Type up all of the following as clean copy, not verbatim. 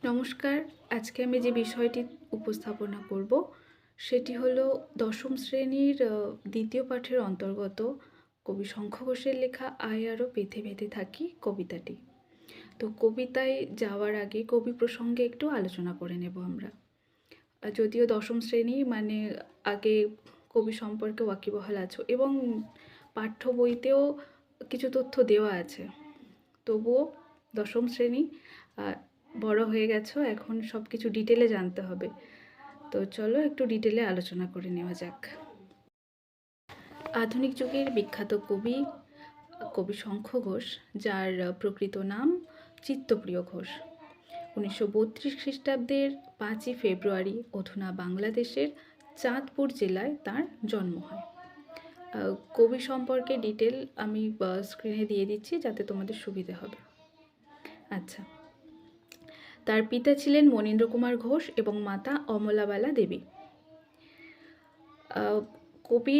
নমস্কার। আজকে আমি যে বিষয়টি উপস্থাপনা করব সেটি হলো দশম শ্রেণীর দ্বিতীয় পাঠের অন্তর্গত কবি শঙ্খ ঘোষের লেখা আই আরও পেতে পেতে থাকি কবিতাটি। তো কবিতায় যাওয়ার আগে কবি প্রসঙ্গে একটু আলোচনা করে নেব আমরা। যদিও দশম শ্রেণী মানে আগে কবি সম্পর্কে ওয়াকিবহাল আছো এবং পাঠ্য বইতেও কিছু তথ্য দেওয়া আছে, তবুও দশম শ্রেণী বড় হয়ে গেছো, এখন সব কিছু ডিটেলে জানতে হবে। তো চলো একটু ডিটেলে আলোচনা করে নেওয়া যাক। আধুনিক যুগের বিখ্যাত কবি কবি শঙ্খ ঘোষ, যার প্রকৃত নাম চিত্তপ্রিয় ঘোষ, 1932 খ্রিস্টাব্দের 5ই ফেব্রুয়ারি অধুনা বাংলাদেশের চাঁদপুর জেলায় তার জন্ম হয়। কবি সম্পর্কে ডিটেল আমি স্ক্রিনে দিয়ে দিচ্ছি যাতে তোমাদের সুবিধে হবে। আচ্ছা, তার পিতা ছিলেন মনীন্দ্র কুমার ঘোষ এবং মাতা অমলাবালা দেবী। কবি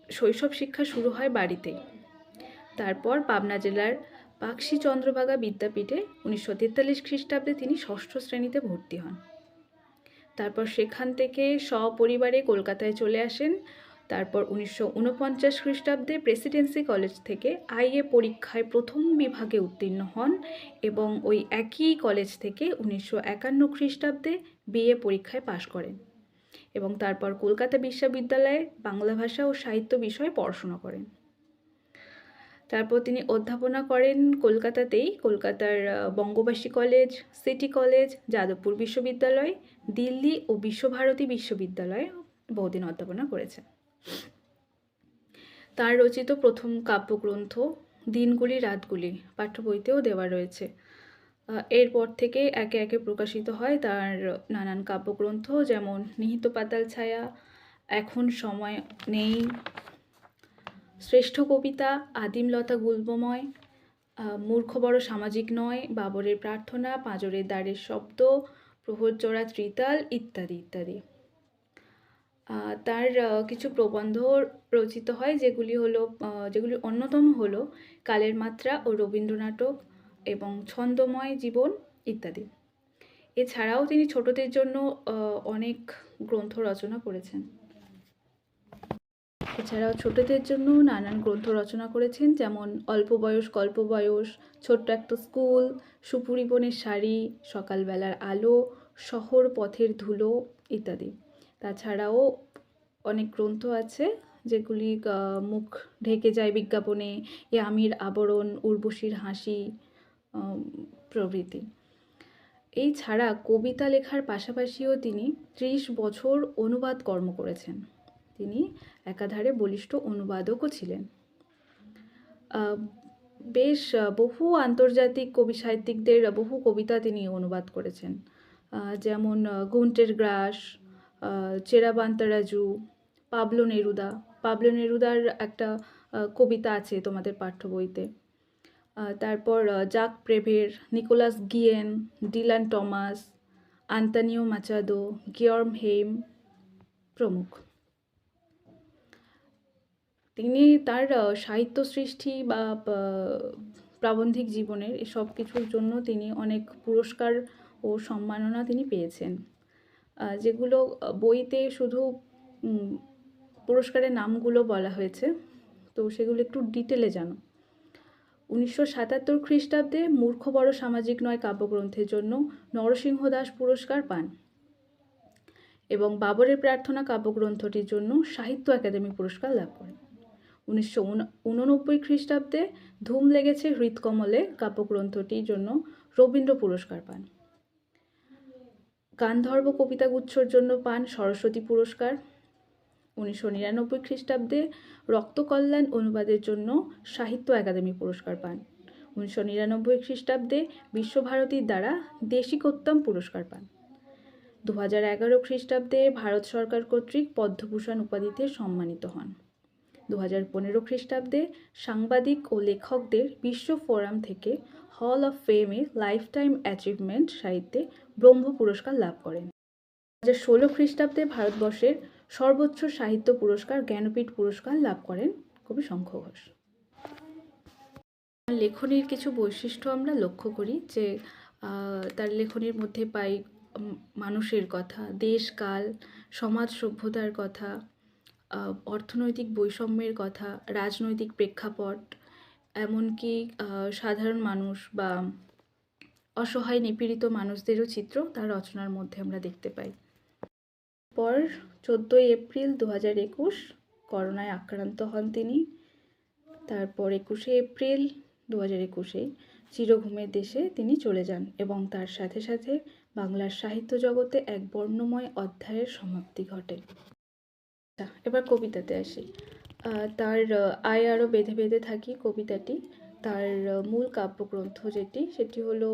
শৈশব শিক্ষা শুরু হয় বাড়িতেই। তারপর পাবনা জেলার পাকশি চন্দ্রভাগা বিদ্যাপীঠে 1943 খ্রিস্টাব্দে তিনি ষষ্ঠ শ্রেণীতে ভর্তি হন। তারপর সেখান থেকে সপরিবারে কলকাতায় চলে আসেন। তারপর 1949 খ্রিস্টাব্দে প্রেসিডেন্সি কলেজ থেকে আইএ পরীক্ষায় প্রথম বিভাগে উত্তীর্ণ হন এবং ওই একই কলেজ থেকে 1951 খ্রিস্টাব্দে বিএ পরীক্ষায় পাশ করেন এবং তারপর কলকাতা বিশ্ববিদ্যালয়ে বাংলা ভাষা ও সাহিত্য বিষয়ে পড়াশোনা করেন। তারপর তিনি অধ্যাপনা করেন কলকাতাতেই, কলকাতার বঙ্গবাসী কলেজ, সিটি কলেজ, যাদবপুর বিশ্ববিদ্যালয়, দিল্লি ও বিশ্বভারতী বিশ্ববিদ্যালয়ে বহুদিন অধ্যাপনা করেছেন। তার রচিত প্রথম কাব্যগ্রন্থ দিনগুলি রাতগুলি পাঠ্য বইতেও দেওয়া রয়েছে। এরপর থেকে একে একে প্রকাশিত হয় তার নানান কাব্যগ্রন্থ, যেমন নিহিত পাতাল ছায়া, এখন সময় নেই, শ্রেষ্ঠ কবিতা, আদিমলতা গুল্মময়, মূর্খ বড় সামাজিক নয়, বাবরের প্রার্থনা, পাঁজরের দ্বারের শব্দ, প্রহরচড়া ত্রিতাল ইত্যাদি ইত্যাদি। তার কিছু প্রবন্ধ রচিত হয় যেগুলি অন্যতম হলো কালের মাত্রা ও রবীন্দ্রনাটক এবং ছন্দময় জীবন ইত্যাদি। এছাড়াও তিনি ছোটদের জন্য অনেক গ্রন্থ রচনা করেছেন। এছাড়াও ছোটদের জন্য নানান গ্রন্থ রচনা করেছেন, যেমন অল্প বয়স গল্প বয়স, ছোট্ট একটা স্কুল, সুপুরি বনের শাড়ি, সকালবেলার আলো, শহর পথের ধুলো ইত্যাদি। তাছাড়াও অনেক গ্রন্থ আছে যেগুলি মুখ ঢেকে যায় বিজ্ঞাপনে, এ আমির আবরণ, উর্বশীর হাসি প্রভৃতি। এই ছাড়া কবিতা লেখার পাশাপাশিও তিনি 30 বছর অনুবাদ কর্ম করেছেন। তিনি একাধারে বলিষ্ঠ অনুবাদকও ছিলেন। বেশ বহু আন্তর্জাতিক কবি সাহিত্যিকদের বহু কবিতা তিনি অনুবাদ করেছেন, যেমন গুন্টের গ্রাস, চেরাবান্তারাজু, পাবলো নেরুদার একটা কবিতা আছে তোমাদের পাঠ্য বইতে। তারপর Jacques Prévert, Nicolas Guillén, Dylan Thomas, Antonio Machado, Guillaume প্রমুখ। তিনি তার সাহিত্য সৃষ্টি বা প্রাবন্ধিক জীবনের এসব কিছুর জন্য তিনি অনেক পুরস্কার ও সম্মাননা তিনি পেয়েছেন, যেগুলো বইতে শুধু পুরস্কারের নামগুলো বলা হয়েছে, তো সেগুলো একটু ডিটেলে জানো। 1977 খ্রিস্টাব্দে মূর্খ বড় সামাজিক নয় কাব্যগ্রন্থের জন্য নরসিংহ দাস পুরস্কার পান এবং বাবরের প্রার্থনা কাব্যগ্রন্থটির জন্য সাহিত্য একাডেমি পুরস্কার লাভ করেন। 1989 খ্রিস্টাব্দে ধুম লেগেছে হৃৎকমলে কাব্যগ্রন্থটির জন্য রবীন্দ্র পুরস্কার পান। গান্ধর্ব কবিতাগুচ্ছর জন্য পান সরস্বতী পুরস্কার। 1999 খ্রিস্টাব্দে রক্তকল্যাণ অনুবাদের জন্য সাহিত্য একাডেমি পুরস্কার পান। 1999 খ্রিস্টাব্দে বিশ্বভারতীর দ্বারা দেশিকোত্তম পুরস্কার পান। 2011 খ্রিস্টাব্দে ভারত সরকার কর্তৃক পদ্মভূষণ উপাধিতে সম্মানিত হন। 2015 খ্রিস্টাব্দে সাংবাদিক ও লেখকদের বিশ্ব ফোরাম থেকে hall of ফেমে life time achievement সাহিত্যে ব্রহ্ম পুরস্কার লাভ করেন। 2016 খ্রিস্টাব্দে ভারতবর্ষের সর্বোচ্চ সাহিত্য পুরস্কার জ্ঞানপীঠ পুরস্কার লাভ করেন কবি শঙ্খ ঘোষ। লেখনীর কিছু বৈশিষ্ট্য আমরা লক্ষ্য করি যে তার লেখনীর মধ্যে পাই মানুষের কথা, দেশ কাল, সমাজ সভ্যতার কথা, অর্থনৈতিক বৈষম্যের কথা, রাজনৈতিক প্রেক্ষাপট, এমনকি সাধারণ মানুষ বা অসহায় নিপীড়িত মানুষদেরও চিত্র তার রচনার মধ্যে আমরা দেখতে পাই। পর 14 এপ্রিল 2021 করোনায় আক্রান্ত হন তিনি। তারপর 21 এপ্রিল 2021 চিরঘুমের দেশে তিনি চলে যান এবং তার সাথে সাথে বাংলার সাহিত্য জগতে এক বর্ণময় অধ্যায়ের সমাপ্তি ঘটে। এবার কবিতাতে আসি। তার আয় আরও বেঁধে বেঁধে থাকি কবিতাটি। তার মূল কাব্যগ্রন্থ সেটি হলো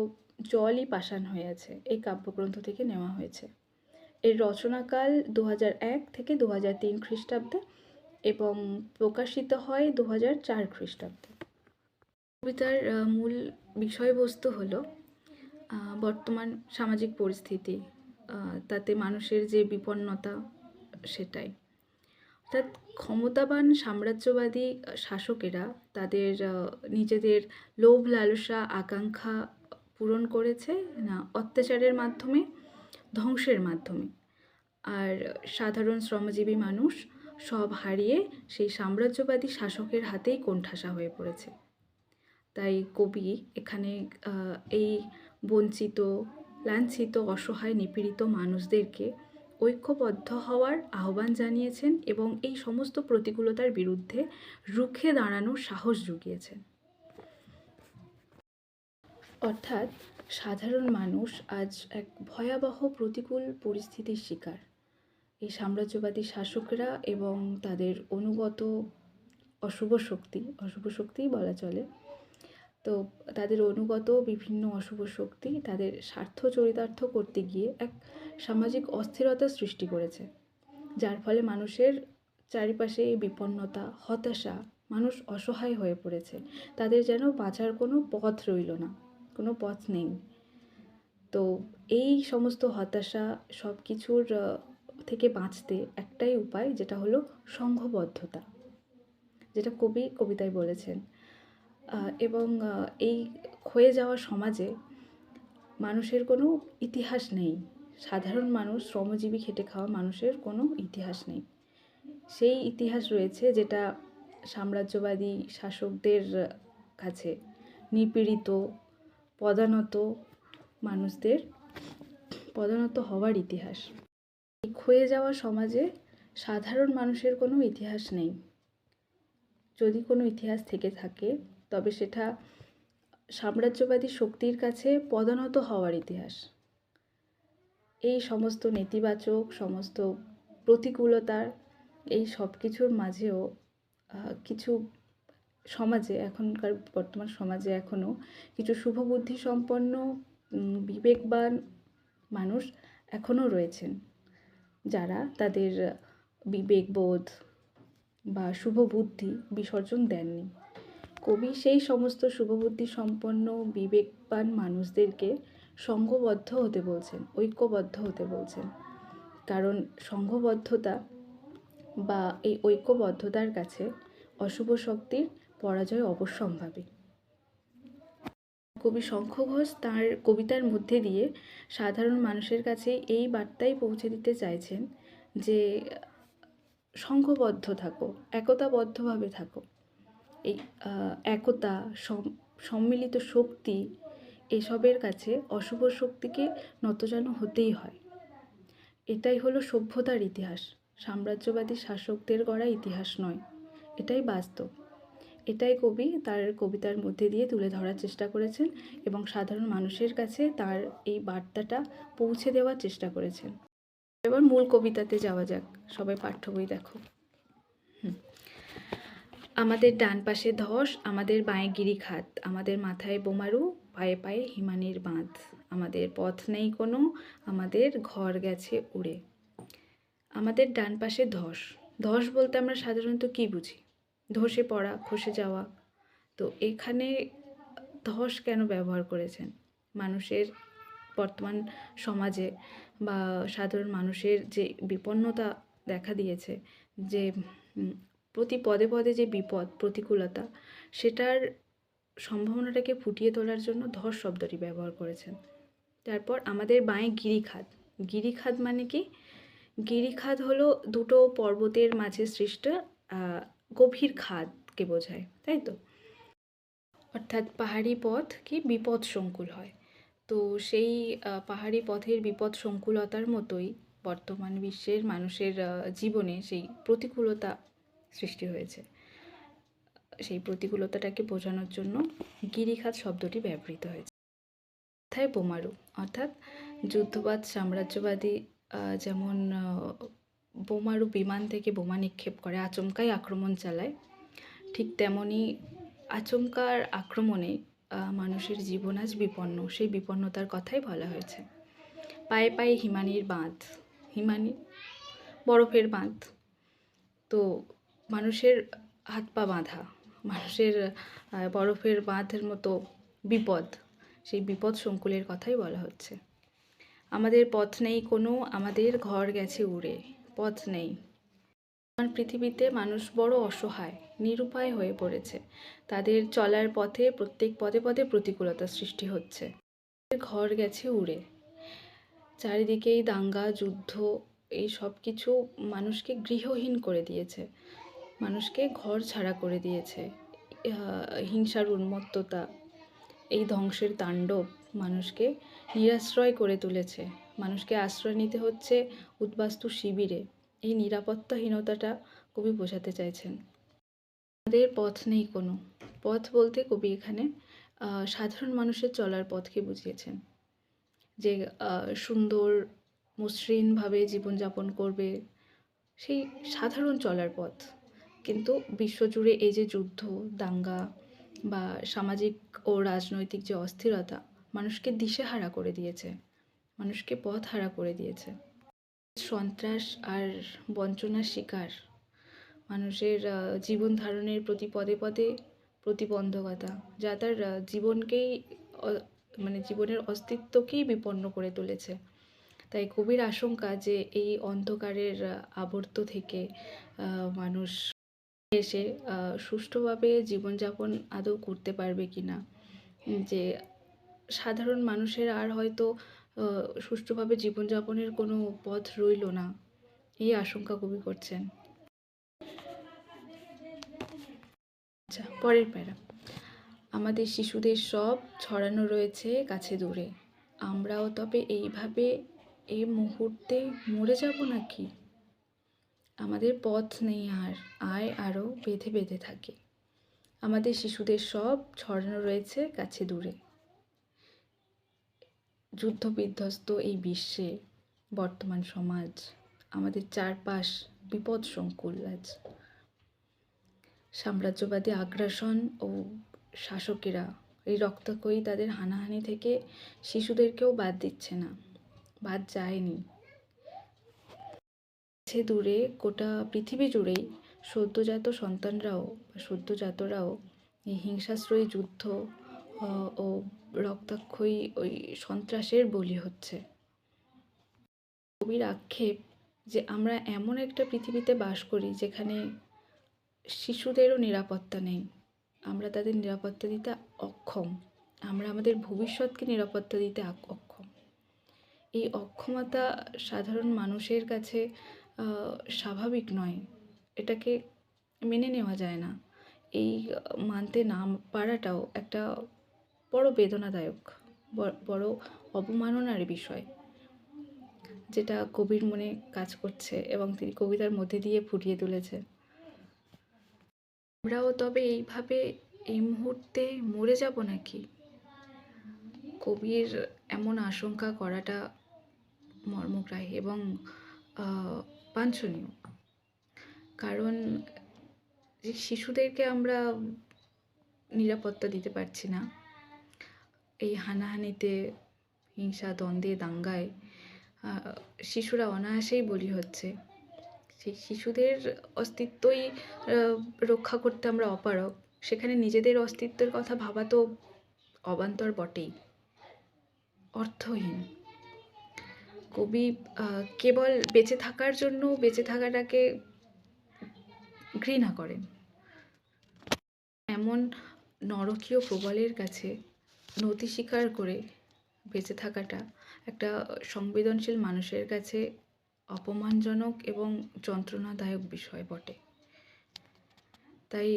জলই পাষাণ হয়ে আছে, এই কাব্যগ্রন্থ থেকে নেওয়া হয়েছে। এর রচনাকাল 2001 থেকে 2003 খ্রিস্টাব্দে এবং প্রকাশিত হয় 2004 খ্রিস্টাব্দে। কবিতার মূল বিষয়বস্তু হলো বর্তমান সামাজিক পরিস্থিতি, তাতে মানুষের যে বিপন্নতা, সেটাই। অর্থাৎ ক্ষমতাবান সাম্রাজ্যবাদী শাসকেরা তাদের নিজেদের লোভ লালসা আকাঙ্ক্ষা পূরণ করেছে না অত্যাচারের মাধ্যমে, ধ্বংসের মাধ্যমে, আর সাধারণ শ্রমজীবী মানুষ সব হারিয়ে সেই সাম্রাজ্যবাদী শাসকের হাতেই কোণঠাসা হয়ে পড়েছে। তাই কবি এখানে এই বঞ্চিত, লাঞ্ছিত, অসহায়, নিপীড়িত মানুষদেরকে ঐক্যবদ্ধ হওয়ার আহ্বান জানিয়েছেন এবং এই সমস্ত প্রতিকূলতার বিরুদ্ধে রুখে দাঁড়ানোর সাহস জুগিয়েছেন। অর্থাৎ সাধারণ মানুষ আজ এক ভয়াবহ প্রতিকূল পরিস্থিতির শিকার। এই সাম্রাজ্যবাদী শাসকরা এবং তাদের অনুগত অশুভ শক্তিই বলা চলে, তো তাদের অনুগত বিভিন্ন অশুভ শক্তি তাদের স্বার্থ চরিতার্থ করতে গিয়ে এক সামাজিক অস্থিরতা সৃষ্টি করেছে, যার ফলে মানুষের চারিপাশে বিপন্নতা, হতাশা, মানুষ অসহায় হয়ে পড়েছে। তাদের যেন বাঁচার কোনো পথ রইল না, কোনো পথ নেই। তো এই সমস্ত হতাশা সব কিছুর থেকে বাঁচতে একটাই উপায়, যেটা হলো সংঘবদ্ধতা, যেটা কবি কবিতায় বলেছেন। এবং এই ক্ষয়ে যাওয়া সমাজে মানুষের কোনো ইতিহাস নেই। সাধারণ মানুষ, শ্রমজীবী খেটে খাওয়া মানুষের কোনো ইতিহাস নেই। সেই ইতিহাস রয়েছে যেটা সাম্রাজ্যবাদী শাসকদের কাছে নিপীড়িত, পদানত মানুষদের পদানত হওয়ার ইতিহাস। এই ক্ষয়ে যাওয়া সমাজে সাধারণ মানুষের কোনো ইতিহাস নেই। যদি কোনো ইতিহাস থেকে থাকে তবে সেটা সাম্রাজ্যবাদী শক্তির কাছে পদানত হওয়ার ইতিহাস। এই সমস্ত নেতিবাচক, সমস্ত প্রতিকূলতার, এই সব কিছুর মাঝেও কিছু সমাজে, এখনকার বর্তমান সমাজে এখনও কিছু শুভবুদ্ধি সম্পন্ন, বিবেকবান মানুষ এখনও রয়েছেন, যারা তাদের বিবেকবোধ বা শুভবুদ্ধি বিসর্জন দেননি। কবি সেই সমস্ত শুভবুদ্ধি সম্পন্ন বিবেকবান মানুষদেরকে সংঘবদ্ধ হতে বলছেন, ঐক্যবদ্ধ হতে বলছেন। কারণ সংঘবদ্ধতা বা এই ঐক্যবদ্ধতার কাছে অশুভ শক্তির পরাজয় অবশ্যম্ভাবী। কবি শঙ্খ ঘোষ তাঁর কবিতার মধ্যে দিয়ে সাধারণ মানুষের কাছে এই বার্তাই পৌঁছে দিতে চাইছেন যে সংঘবদ্ধ থাকো, একতাবদ্ধভাবে থাকো। এই একতা, সম্মিলিত শক্তি, এসবের কাছে অশুভ শক্তিকে নতজানু হতেই হয়। এটাই হলো সভ্যতার ইতিহাস, সাম্রাজ্যবাদী শাসকদের গড়া ইতিহাস নয়, এটাই বাস্তব। এটাই কবি তার কবিতার মধ্যে দিয়ে তুলে ধরার চেষ্টা করেছেন এবং সাধারণ মানুষের কাছে তার এই বার্তাটা পৌঁছে দেওয়ার চেষ্টা করেছেন। এবার মূল কবিতাতে যাওয়া যাক। সবাই পাঠ্য বই দেখো। আমাদের ডান পাশে ধস, আমাদের বাঁয়ে গিরিখাত, আমাদের মাথায় বোমারু, পায়ে পায়ে হিমানির বাঁধ, আমাদের পথ নেই কোনো, আমাদের ঘর গেছে উড়ে। আমাদের ডান পাশে ধস। ধস বলতে আমরা সাধারণত কী বুঝি? ধসে পড়া, খসে যাওয়া। তো এখানে ধস কেন ব্যবহার করেছেন? মানুষের বর্তমান সমাজে বা সাধারণ মানুষের যে বিপন্নতা দেখা দিয়েছে, যে প্রতি পদে পদে যে বিপদ, প্রতিকূলতা, সেটার সম্ভাবনাটাকে ফুটিয়ে তোলার জন্য ধস শব্দটি ব্যবহার করেছেন। তারপর আমাদের বাঁয়ে গিরিখাত। গিরিখাত মানে কি? গিরিখাত হলো দুটো পর্বতের মাঝে সৃষ্ট গভীর খাদকে বোঝায়, তাই তো? অর্থাৎ পাহাড়ি পথ কি বিপদ সংকুল হয়। তো সেই পাহাড়ি পথের বিপদ সংকুলতার মতোই বর্তমান বিশ্বের মানুষের জীবনে সেই প্রতিকূলতা সৃষ্টি হয়েছে। সেই প্রতিকূলতাটাকে বোঝানোর জন্য গিরিখাত শব্দটি ব্যবহৃত হয়েছে। কথায় বোমারু, অর্থাৎ যুদ্ধবাদ সাম্রাজ্যবাদী যেমন বোমারু বিমান থেকে বোমা নিক্ষেপ করে, আচমকাই আক্রমণ চালায়, ঠিক তেমনই আচমকার আক্রমণে মানুষের জীবন আজ বিপন্ন। সেই বিপন্নতার কথাই বলা হয়েছে। পায়ে পায়ে হিমানির বাঁধ, হিমানি বরফের বাঁধ, তো মানুষের হাত পা বাঁধা, মানুষের বরফের বাঁধের মতো বিপদ, সেই বিপদ সংকুলের কথাই বলা হচ্ছে। আমাদের পথ নেই কোনো, আমাদের ঘর গেছে উড়ে, পথ নেই। আমার পৃথিবীতে মানুষ বড় অসহায়, নিরুপায় হয়ে পড়েছে। তাদের চলার পথে প্রত্যেক পদে পদে প্রতিকূলতা সৃষ্টি হচ্ছে। ঘর গেছে উড়ে, চারিদিকেই দাঙ্গা যুদ্ধ, এই সব কিছু মানুষকে গৃহহীন করে দিয়েছে, মানুষকে ঘর ছাড়া করে দিয়েছে। হিংসার উন্মত্ততা, এই ধ্বংসের তাণ্ডব মানুষকে নিরাশ্রয় করে তুলেছে। মানুষকে আশ্রয় নিতে হচ্ছে উদ্বাস্তু শিবিরে। এই নিরাপত্তাহীনতাটা কবি বোঝাতে চাইছেন। আমাদের পথ নেই কোনো। পথ বলতে কবি এখানে সাধারণ মানুষের চলার পথকে বুঝিয়েছেন, যে সুন্দর মসৃণভাবে জীবনযাপন করবে, সেই সাধারণ চলার পথ। কিন্তু বিশ্বজুড়ে এই যে যুদ্ধ দাঙ্গা বা সামাজিক ও রাজনৈতিক যে অস্থিরতা মানুষকে দিশেহারা করে দিয়েছে, মানুষকে পথ হারা করে দিয়েছে। সন্ত্রাস আর বঞ্চনার শিকার, মানুষের জীবন ধারণের প্রতি পদে পদে প্রতিবন্ধকতা, যা তার জীবনকেই মানে জীবনের অস্তিত্বকেই বিপন্ন করে তুলেছে। তাই কবির আশঙ্কা যে এই অন্ধকারের আবর্ত থেকে মানুষ এসে সুষ্ঠুভাবে জীবনযাপন আদৌ করতে পারবে কি না, যে সাধারণ মানুষের আর হয়তো সুষ্ঠুভাবে জীবনযাপনের কোনো পথ রইল না, এই আশঙ্কা কবি করছেন। আচ্ছা, পরের প্যারা। আমাদের শিশুদের সব ছড়ানো রয়েছে কাছে দূরে, আমরাও তবে এইভাবে এই মুহূর্তে মরে যাব নাকি? আমাদের পথ নেই আর, আয় আরও বেঁধে বেঁধে থাকে। আমাদের শিশুদের সব ছড়ানো রয়েছে কাছে দূরে। যুদ্ধ বিধ্বস্ত এই বিশ্বে বর্তমান সমাজ, আমাদের চারপাশ বিপদ সংকুল আজ। সাম্রাজ্যবাদী আগ্রাসন ও শাসকেরা এই রক্তক্ষয়ী তাদের হানাহানি থেকে শিশুদেরকেও বাদ দিচ্ছে না, বাদ যায়নি। কাছে দূরে গোটা পৃথিবী জুড়েই সদ্যজাত সন্তানরাও বা সদ্যজাতরাও এই হিংসাশ্রয়ী যুদ্ধ ও রক্তাক্ষয়ী ওই সন্ত্রাসের বলি হচ্ছে। কবির আক্ষেপ যে আমরা এমন একটা পৃথিবীতে বাস করি যেখানে শিশুদেরও নিরাপত্তা নেই, আমরা তাদের নিরাপত্তা দিতে অক্ষম, আমরা আমাদের ভবিষ্যৎকে নিরাপত্তা দিতে অক্ষম। এই অক্ষমতা সাধারণ মানুষের কাছে স্বাভাবিক নয়, এটাকে মেনে নেওয়া যায় না। এই মানতে না পারাটাও একটা বড় বেদনাদায়ক, বড় অবমাননার বিষয়, যেটা কবির মনে কাজ করছে এবং তিনি কবিতার মধ্যে দিয়ে ফুটিয়ে তুলেছে। আমরাও তবে এইভাবে এই মুহূর্তে মরে যাব নাকি? কবির এমন আশঙ্কা করাটা মর্মগ্রাহী এবং বাঞ্ছনীয়, কারণ যে শিশুদেরকে আমরা নিরাপত্তা দিতে পারছি না, এই হানাহানিতে হিংসা দ্বন্দ্বে দাঙ্গায় শিশুরা অনায়াসেই বলি হচ্ছে। সেই শিশুদের অস্তিত্বই রক্ষা করতে আমরা অপারগ, সেখানে নিজেদের অস্তিত্বের কথা ভাবা তো অবান্তর বটেই, অর্থহীন। কবি কেবল বেঁচে থাকার জন্য বেঁচে থাকাটাকে ঘৃণা করেন। এমন নরকীয় প্রবলের কাছে নতি স্বীকার করে বেঁচে থাকাটা একটা সংবেদনশীল মানুষের কাছে অপমানজনক এবং যন্ত্রণাদায়ক বিষয় বটে। তাই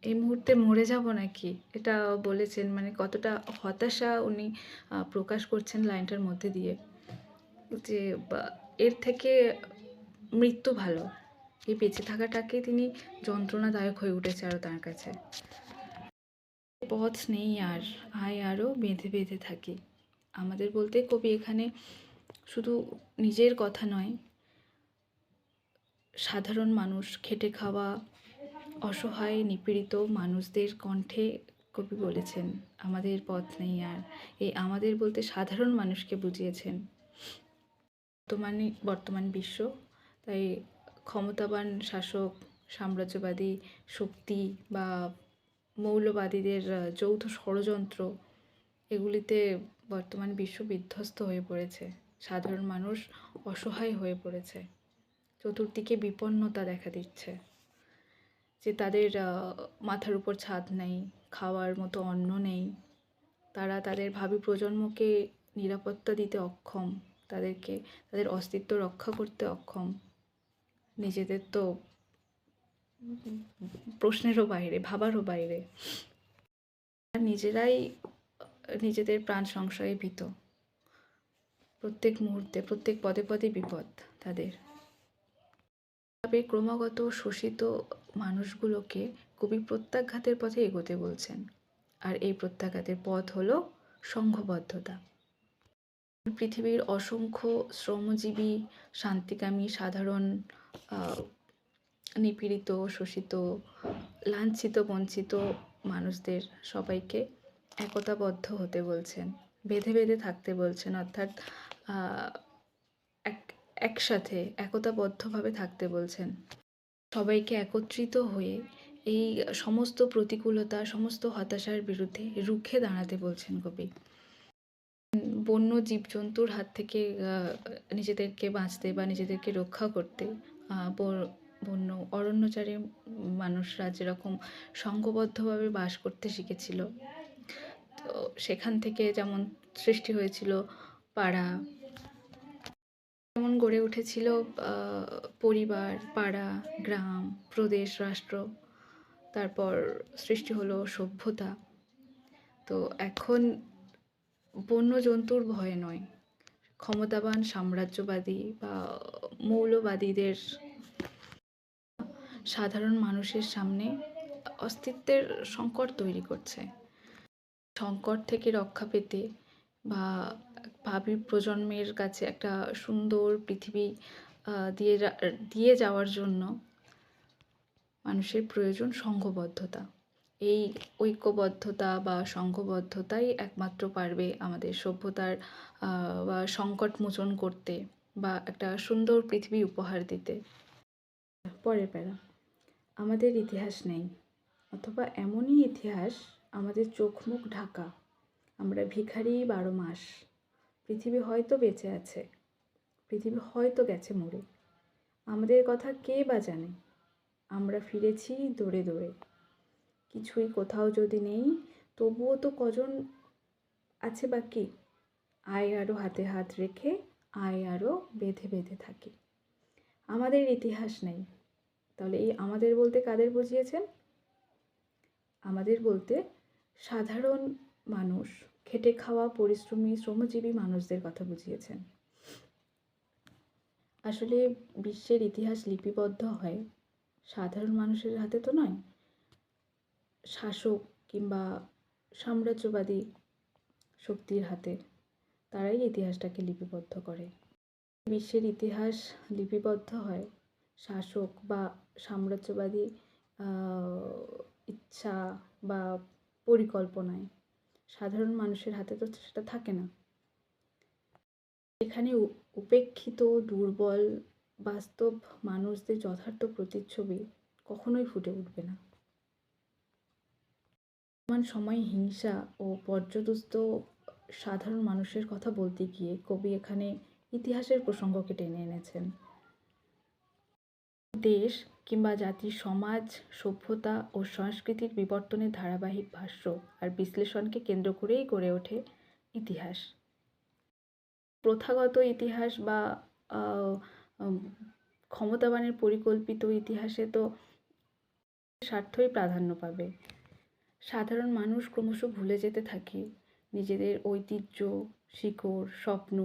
এই মুহূর্তে মরে যাব নাকি, এটা বলেছেন। মানে কতটা হতাশা উনি প্রকাশ করছেন লাইনটার মধ্যে দিয়ে, যে এর থেকে মৃত্যু ভালো। এই বেঁচে থাকাটাকে তিনি যন্ত্রণাদায়ক হয়ে উঠেছে আরও তার কাছে। পথ নেই আর, আয় আরও বেঁধে বেঁধে থাকি। আমাদের বলতে কবি এখানে শুধু নিজের কথা নয়, সাধারণ মানুষ, খেটে খাওয়া, অসহায় নিপীড়িত মানুষদের কণ্ঠে কবি বলেছেন আমাদের পথ নেই আর। এই আমাদের বলতে সাধারণ মানুষকে বুঝিয়েছেন। বর্তমান বিশ্ব, তাই ক্ষমতাবান শাসক, সাম্রাজ্যবাদী শক্তি বা মৌলবাদীদের যৌথ ষড়যন্ত্র, এগুলিতে বর্তমান বিশ্ব বিধ্বস্ত হয়ে পড়েছে। সাধারণ মানুষ অসহায় হয়ে পড়েছে। চতুর্দিকে বিপন্নতা দেখা দিচ্ছে, যে তাদের মাথার উপর ছাদ নেই, খাওয়ার মতো অন্ন নেই, তারা তাদের ভাবি প্রজন্মকে নিরাপত্তা দিতে অক্ষম, তাদের অস্তিত্ব রক্ষা করতে অক্ষম, নিজেদের তো প্রশ্নেরও বাইরে, ভাবারও বাইরে। নিজেরাই নিজেদের প্রাণ সংশয়ে ভীত। প্রত্যেক মুহূর্তে, প্রত্যেক পদে পদে বিপদ তাদের। তবে ক্রমাগত শোষিত মানুষগুলোকে কবি প্রত্যাঘাতের পথে এগোতে বলছেন। আর এই প্রত্যাঘাতের পথ হলো সংঘবদ্ধতা। পৃথিবীর অসংখ্য শ্রমজীবী, শান্তিকামী, সাধারণ, নিপীড়িত, শোষিত, লাঞ্ছিত, বঞ্চিত মানুষদের সবাইকে একতাবদ্ধ হতে বলছেন, বেঁধে বেঁধে থাকতে বলছেন। অর্থাৎ একসাথে একতাবদ্ধভাবে থাকতে বলছেন। সবাইকে একত্রিত হয়ে এই সমস্ত প্রতিকূলতা, সমস্ত হতাশার বিরুদ্ধে রুখে দাঁড়াতে বলছেন কবি। বন্য জীবজন্তুর হাত থেকে নিজেদেরকে বাঁচতে বা নিজেদেরকে রক্ষা করতে বন্য অরণ্যচারী মানুষরা যেরকম সংঘবদ্ধভাবে বাস করতে শিখেছিল, তো সেখান থেকে যেমন সৃষ্টি হয়েছিল পাড়া, যেমন গড়ে উঠেছিল পরিবার, পাড়া, গ্রাম, প্রদেশ, রাষ্ট্র, তারপর সৃষ্টি হলো সভ্যতা। তো এখন বন্য জন্তুর ভয় নয়, ক্ষমতাবান সাম্রাজ্যবাদী বা মৌলবাদীদের সাধারণ মানুষের সামনে অস্তিত্বের সংকট তৈরি করছে। সংকট থেকে রক্ষা পেতে বা ভাবি প্রজন্মের কাছে একটা সুন্দর পৃথিবী দিয়ে যাওয়ার জন্য মানুষের প্রয়োজন সংঘবদ্ধতা। এই ঐক্যবদ্ধতা বা সংঘবদ্ধতাই একমাত্র পারবে আমাদের সভ্যতার বা সংকট মোচন করতে বা একটা সুন্দর পৃথিবী উপহার দিতে। পরের প্যারা, আমাদের ইতিহাস নেই, অথবা এমনই ইতিহাস আমাদের চোখ মুখ ঢাকা, আমরা ভিখারি 12 মাস। পৃথিবী হয়তো বেঁচে আছে, পৃথিবী হয়তো গেছে মরে, আমাদের কথা কে বা জানে। আমরা ফিরেছি দৌড়ে দৌড়ে, কিছুই কোথাও যদি নেই, তবুও তো কজন আছে বাকি। আয় আরও হাতে হাত রেখে, আয় আরও বেঁধে বেঁধে থাকি। আমাদের ইতিহাস নেই। তাহলে এই আমাদের বলতে কাদের বুঝিয়েছেন? আমাদের বলতে সাধারণ মানুষ, খেটে খাওয়া, পরিশ্রমী, শ্রমজীবী মানুষদের কথা বুঝিয়েছেন। আসলে বিশ্বের ইতিহাস লিপিবদ্ধ হয় সাধারণ মানুষের হাতে তো নয়, শাসক কিংবা সাম্রাজ্যবাদী শক্তির হাতে। তারাই ইতিহাসটাকে লিপিবদ্ধ করে। বিশ্বের ইতিহাস লিপিবদ্ধ হয় শাসক বা সাম্রাজ্যবাদী ইচ্ছা বা পরিকল্পনায়। সাধারণ মানুষের হাতে তো সেটা থাকে না। এখানে উপেক্ষিত, দুর্বল, বাস্তব মানুষদের যথার্থ প্রতিচ্ছবি কখনোই ফুটে উঠবে না। বর্তমান সময়ে হিংসা ও পর্যদস্ত সাধারণ মানুষের কথা বলতে গিয়ে কবি এখানে ইতিহাসের প্রসঙ্গকে টেনে এনেছেন। দেশ কিংবা জাতির সমাজ, সভ্যতা ও সংস্কৃতির বিবর্তনের ধারাবাহিক ভাষ্য আর বিশ্লেষণকে কেন্দ্র করেই গড়ে ওঠে ইতিহাস। প্রথাগত ইতিহাস বা আহ, উম, ক্ষমতাবানের পরিকল্পিত ইতিহাসে তো স্বার্থই প্রাধান্য পাবে। সাধারণ মানুষ ক্রমশ ভুলে যেতে থাকে নিজেদের ঐতিহ্য, শিকড়, স্বপ্ন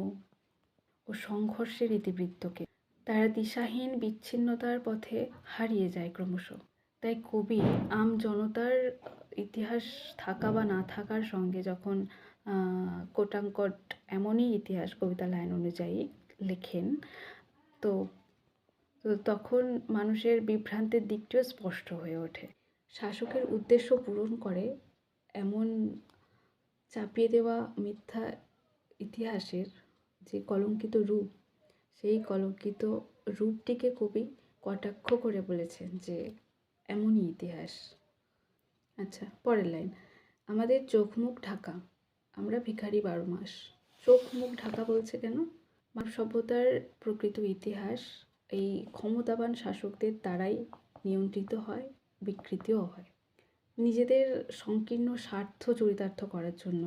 ও সংঘর্ষের ইতিবৃত্তকে। তারা দিশাহীন বিচ্ছিন্নতার পথে হারিয়ে যায় ক্রমশ। তাই কবি জনতার ইতিহাস থাকা বা না থাকার সঙ্গে যখন কোটাঙ্কট এমনই ইতিহাস কবিতা লাইন অনুযায়ী লেখেন, তো তখন মানুষের বিভ্রান্তের দিকটিও স্পষ্ট হয়ে ওঠে। শাসকের উদ্দেশ্য পূরণ করে এমন চাপিয়ে দেওয়া মিথ্যা ইতিহাসের যে কলঙ্কিত রূপ, সেই কলঙ্কিত রূপটিকে কবি কটাক্ষ করে বলেছেন যে এমনই ইতিহাস। আচ্ছা, পরের লাইন, আমাদের চোখ মুখ ঢাকা, আমরা ভিখারি 12 মাস। চোখ মুখ ঢাকা বলছে কেন? মানব সভ্যতার প্রকৃত ইতিহাস এই ক্ষমতাবান শাসকদের দ্বারাই নিয়ন্ত্রিত হয়, বিকৃতিও হয়। নিজেদের সংকীর্ণ স্বার্থ চরিতার্থ করার জন্য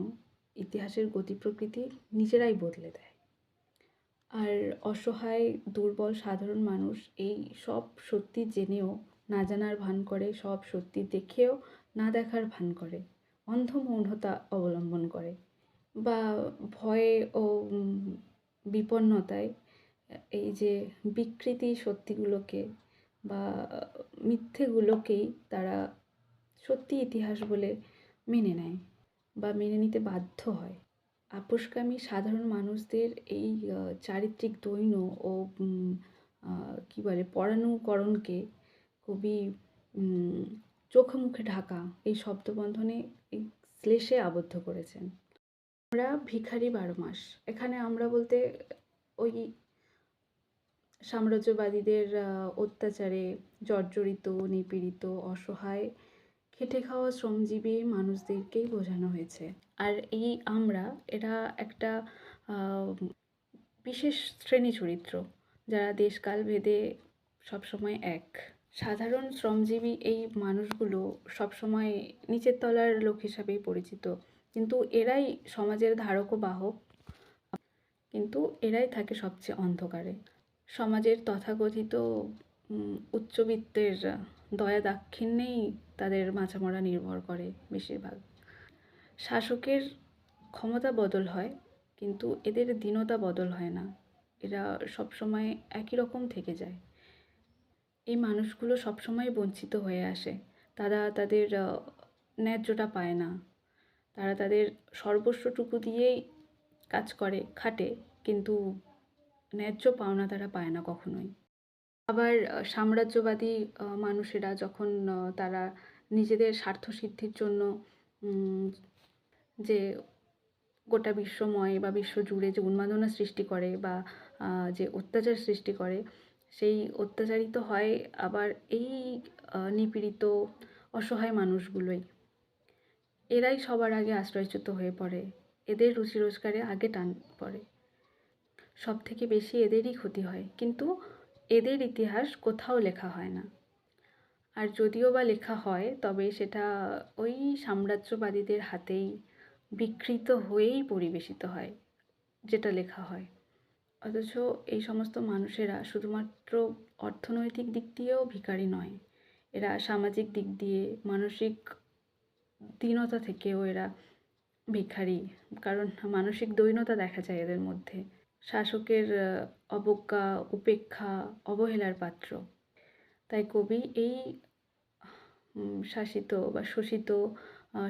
ইতিহাসের গতি প্রকৃতি নিজেরাই বদলে দেয়। আর অসহায়, দুর্বল সাধারণ মানুষ এই সব সত্যি জেনেও না জানার ভান করে, সব সত্যি দেখেও না দেখার ভান করে, অন্ধ মৌনতা অবলম্বন করে বা ভয়ে ও বিপন্নতায় এই যে বিকৃতি সত্যিগুলোকে বা মিথ্যেগুলোকেই তারা সত্যি ইতিহাস বলে মেনে নেয় বা মেনে নিতে বাধ্য হয়। আপোসকামী সাধারণ মানুষদের এই চারিত্রিক দৈন্য ও কী বলে পরানুকরণকে কবি চোখে মুখে ঢাকা এই শব্দবন্ধনে এই শ্লেষে আবদ্ধ করেছেন। আমরা ভিখারি 12 মাস। এখানে আমরা বলতে ওই সাম্রাজ্যবাদীদের অত্যাচারে জর্জরিত, নিপীড়িত, অসহায়, খেটে খাওয়া শ্রমজীবী মানুষদেরকেই বোঝানো হয়েছে। আর এই আমরা এরা একটা বিশেষ শ্রেণী চরিত্র, যারা দেশকাল ভেদে সবসময় এক। সাধারণ শ্রমজীবী এই মানুষগুলো সবসময় নিচের তলার লোক হিসাবেই পরিচিত, কিন্তু এরাই সমাজের ধারক ও বাহক, কিন্তু এরাই থাকে সবচেয়ে অন্ধকারে। সমাজের তথাকথিত উচ্চবিত্তের দয়া দাক্ষিণ্যেই তাদের মাথামোড়া নির্ভর করে বেশিরভাগ। শাসকের ক্ষমতা বদল হয়, কিন্তু এদের দীনতা বদল হয় না। এরা সবসময় একই রকম থেকে যায়। এই মানুষগুলো সবসময় বঞ্চিত হয়ে আসে। তারা তাদের ন্যায্যটা পায় না। তারা তাদের সর্বস্বটুকু দিয়েই কাজ করে, খাটে, কিন্তু ন্যায্য পাওনা তারা পায় না কখনোই। আবার সাম্রাজ্যবাদী মানুষেরা যখন তারা নিজেদের স্বার্থসিদ্ধির জন্য যে গোটা বিশ্বময় বা বিশ্বজুড়ে যে উন্মাদনা সৃষ্টি করে বা যে অত্যাচার সৃষ্টি করে, সেই অত্যাচারিত হয় আবার এই নিপীড়িত অসহায় মানুষগুলোই। এরাই সবার আগে আশ্রয়চ্যুত হয়ে পড়ে, এদের রুচি রোজগারে আগে টান পড়ে, সব থেকে বেশি এদেরই ক্ষতি হয়, কিন্তু এদের ইতিহাস কোথাও লেখা হয় না। আর যদিও বা লেখা হয়, তবে সেটা ওই সাম্রাজ্যবাদীদের হাতেই বিকৃত হয়েই পরিবেশিত হয় যেটা লেখা হয়। অথচ এই সমস্ত মানুষেরা শুধুমাত্র অর্থনৈতিক দিক দিয়েও ভিখারি নয়, এরা সামাজিক দিক দিয়ে, মানসিক দীনতা থেকেও এরা ভিখারি, কারণ মানসিক দৈন্যতা দেখা যায় এদের মধ্যে। শাসকের অবজ্ঞা, উপেক্ষা, অবহেলার পাত্র। তাই কবি এই শাসিত বা শোষিত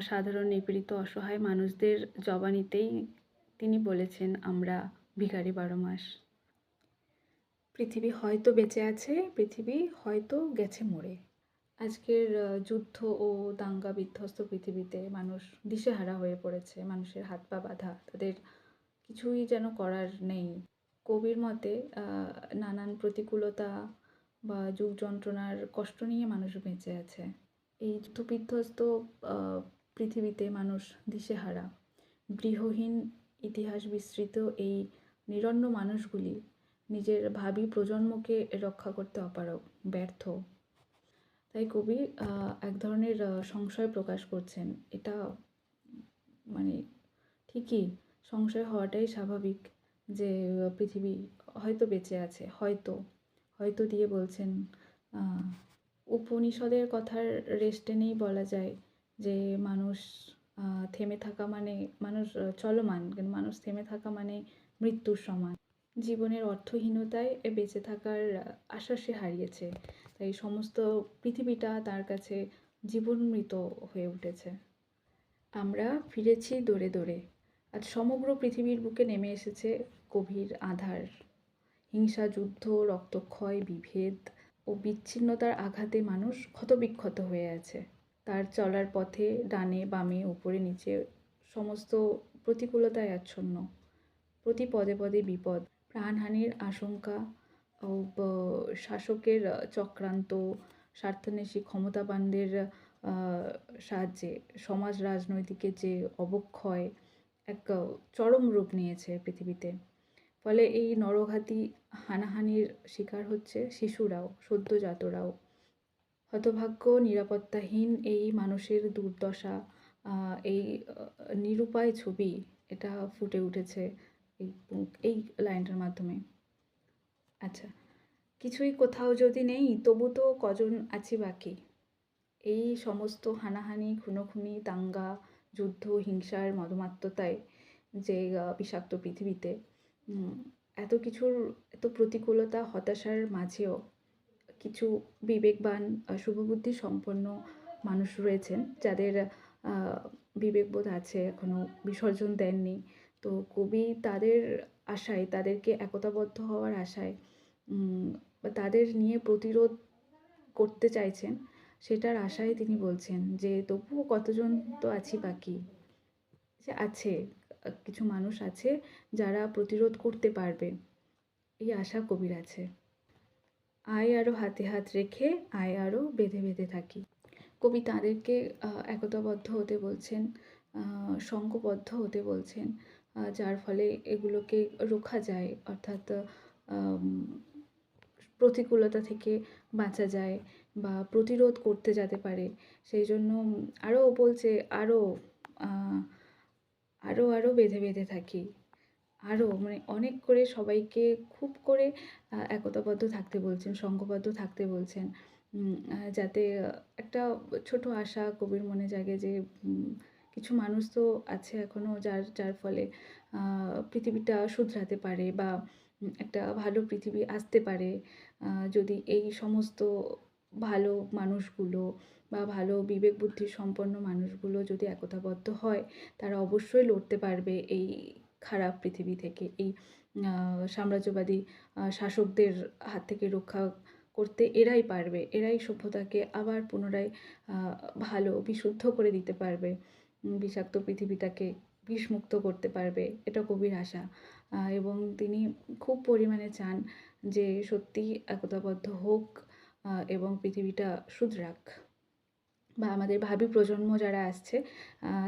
সাধারণ নিপীড়িত অসহায় মানুষদের জবানিতেই তিনি বলেছেন, আমরা ভিখারি 12 মাস। পৃথিবী হয়তো বেঁচে আছে, পৃথিবী হয়তো গেছে মরে। আজকের যুদ্ধ ও দাঙ্গা বিধ্বস্ত পৃথিবীতে মানুষ দিশেহারা হয়ে পড়েছে, মানুষের হাত পা বাঁধা, তাদের কিছুই যেন করার নেই। কবির মতে নানান প্রতিকূলতা বা যুগ যন্ত্রণার কষ্ট নিয়ে মানুষ বেঁচে আছে। এই যুদ্ধবিধ্বস্ত পৃথিবীতে মানুষ দিশেহারা, গৃহহীন, ইতিহাস বিস্মৃত এই নিরন্ন মানুষগুলি নিজের ভাবি প্রজন্মকে রক্ষা করতে অপারগ, ব্যর্থ। তাই কবি এক ধরনের সংশয় প্রকাশ করছেন। এটা মানে ঠিকই, সংশয় হওয়াটাই স্বাভাবিক যে পৃথিবী হয়তো বেঁচে আছে, হয়তো হয়তো দিয়ে বলছেন। আহ, উপনিষদের কথার রেস্টে নেই বলা যায় যে মানুষ থেমে থাকা মানে মানুষ চলমান, কিন্তু মানুষ থেমে থাকা মানে মৃত্যুর সমান। জীবনের অর্থহীনতায় বেঁচে থাকার আশা সে হারিয়েছে, তাই সমস্ত পৃথিবীটা তার কাছে জীবনমৃত হয়ে উঠেছে। আমরা ফিরেছি দৌড়ে দৌড়ে, আজ সমগ্র পৃথিবীর বুকে নেমে এসেছে গভীর আঁধার। হিংসা, যুদ্ধ, রক্তক্ষয়, বিভেদ ও বিচ্ছিন্নতার আঘাতে মানুষ ক্ষতবিক্ষত হয়ে আছে। তার চলার পথে ডানে বামে উপরে নিচে সমস্ত প্রতিকূলতায় আচ্ছন্ন। প্রতি পদে পদে বিপদ, প্রাণহানির আশঙ্কা ও শাসকের চক্রান্ত, স্বার্থান্বেষী ক্ষমতাবানদের সাহায্যে সমাজ রাজনৈতিকের যে অবক্ষয় এক চরম রূপ নিয়েছে পৃথিবীতে। ফলে এই নরঘাতী হানাহানির শিকার হচ্ছে শিশুরাও, সদ্যোজাতরাও। হতভাগ্য, নিরাপত্তাহীন এই মানুষের দুর্দশা, এই নিরুপায় ছবি এটা ফুটে উঠেছে এই এই লাইনটার মাধ্যমে। আচ্ছা, কিছুই কোথাও যদি নেই তবু তো কজন আছি বাকি। এই সমস্ত হানাহানি, খুনোখুনি, দাঙ্গা, যুদ্ধ, হিংসার মদমাত্মতায় যে বিষাক্ত পৃথিবীতে এত কিছুর, এত প্রতিকূলতা, হতাশার মাঝেও কিছু বিবেকবান, শুভবুদ্ধি সম্পন্ন মানুষ রয়েছেন যাদের বিবেকবোধ আছে, এখনও বিসর্জন দেননি। তো কবি তাদের আশায়, তাদেরকে একতাবদ্ধ হওয়ার আশায় বা তাদের নিয়ে প্রতিরোধ করতে চাইছেন, সেটার আশায় তিনি বলছেন যে তবুও কতজন তো আছি বাকি, যে আছে কিছু মানুষ আছে যারা প্রতিরোধ করতে পারবে, এই আশা কবির আছে। আয় আরও হাতে হাত রেখে, আয় আরও বেঁধে বেঁধে থাকি। কবি তাঁদেরকে একতাবদ্ধ হতে বলছেন, সংঘবদ্ধ হতে বলছেন, যার ফলে এগুলোকে রোখা যায়, অর্থাৎ প্রতিকূলতা থেকে বাঁচা যায় বা প্রতিরোধ করতে যেতে পারে। সেই জন্য আরও বলছে, আরও আরও আরও বেঁধে বেঁধে থাকি, আরও মানে অনেক করে সবাইকে খুব করে একতাবদ্ধ থাকতে বলছেন, সংঘবদ্ধ থাকতে বলছেন, যাতে একটা ছোট আশা কবির মনে জাগে যে কিছু মানুষ তো আছে এখনও যার যার ফলে পৃথিবীটা শুধরাতে পারে বা একটা ভালো পৃথিবী আসতে পারে, যদি এই সমস্ত ভালো মানুষগুলো বা ভালো বিবেক বুদ্ধি সম্পন্ন মানুষগুলো যদি একতাবদ্ধ হয়, তারা অবশ্যই লড়তে পারবে এই খারাপ পৃথিবী থেকে, এই সাম্রাজ্যবাদী শাসকদের হাত থেকে রক্ষা করতে এরাই পারবে, এরাই সভ্যতাকে আবার পুনরায় ভালো বিশুদ্ধ করে দিতে পারবে, বিষাক্ত পৃথিবীটাকে বিষমুক্ত করতে পারবে, এটা কবির আশা। এবং তিনি খুব পরিমাণে চান যে সত্যিই একতাবদ্ধ হোক এবং পৃথিবীটা শুধরাক, বা আমাদের ভাবি প্রজন্ম যারা আসছে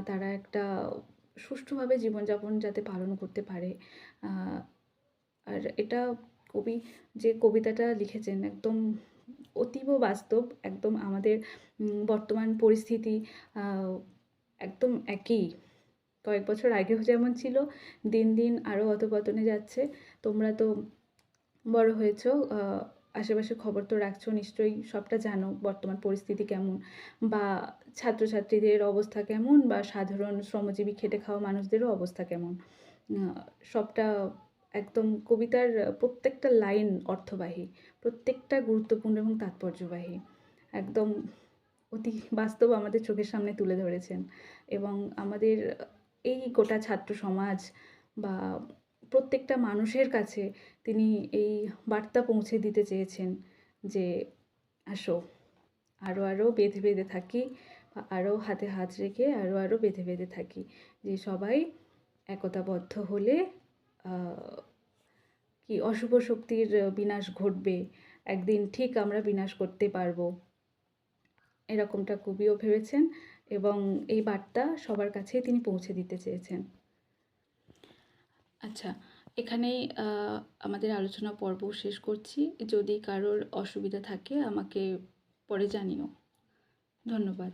তারা একটা সুষ্ঠুভাবে জীবনযাপন যাতে পালন করতে পারে। আর এটা কবি যে কবিতাটা লিখেছেন একদম অতীব বাস্তব, একদম আমাদের বর্তমান পরিস্থিতি একদম একই। কয়েক বছর আগেও যেমন ছিল, দিন দিন আরও অধঃপতনে যাচ্ছে। তোমরা তো বড় হয়েছো, আশেপাশে খবর তো রাখছো নিশ্চয়ই, সবটা জানো বর্তমান পরিস্থিতি কেমন, বা ছাত্রছাত্রীদের অবস্থা কেমন, বা সাধারণ শ্রমজীবী খেটে খাওয়া মানুষদেরও অবস্থা কেমন। সবটা একদম কবিতার প্রত্যেকটা লাইন অর্থবাহী, প্রত্যেকটা গুরুত্বপূর্ণ এবং তাৎপর্যবাহী, একদম অতি বাস্তব আমাদের চোখের সামনে তুলে ধরেছেন। এবং আমাদের এই গোটা ছাত্র সমাজ বা প্রত্যেকটা মানুষের কাছে তিনি এই বার্তা পৌঁছে দিতে চেয়েছেন যে আসো, আরও আরও বেঁধে বেঁধে থাকি, আরও হাতে হাত রেখে আরও আরও বেঁধে বেঁধে থাকি, যে সবাই একতাবদ্ধ হলে কি অশুভ শক্তির বিনাশ ঘটবে, একদিন ঠিক আমরা বিনাশ করতে পারবো, এরকমটা কবিও ভেবেছেন এবং এই বার্তা সবার কাছেই তিনি পৌঁছে দিতে চেয়েছেন। আচ্ছা, এখানেই আমাদের আলোচনা পর্ব শেষ করছি। যদি কারোর অসুবিধা থাকে আমাকে পরে জানিও। ধন্যবাদ।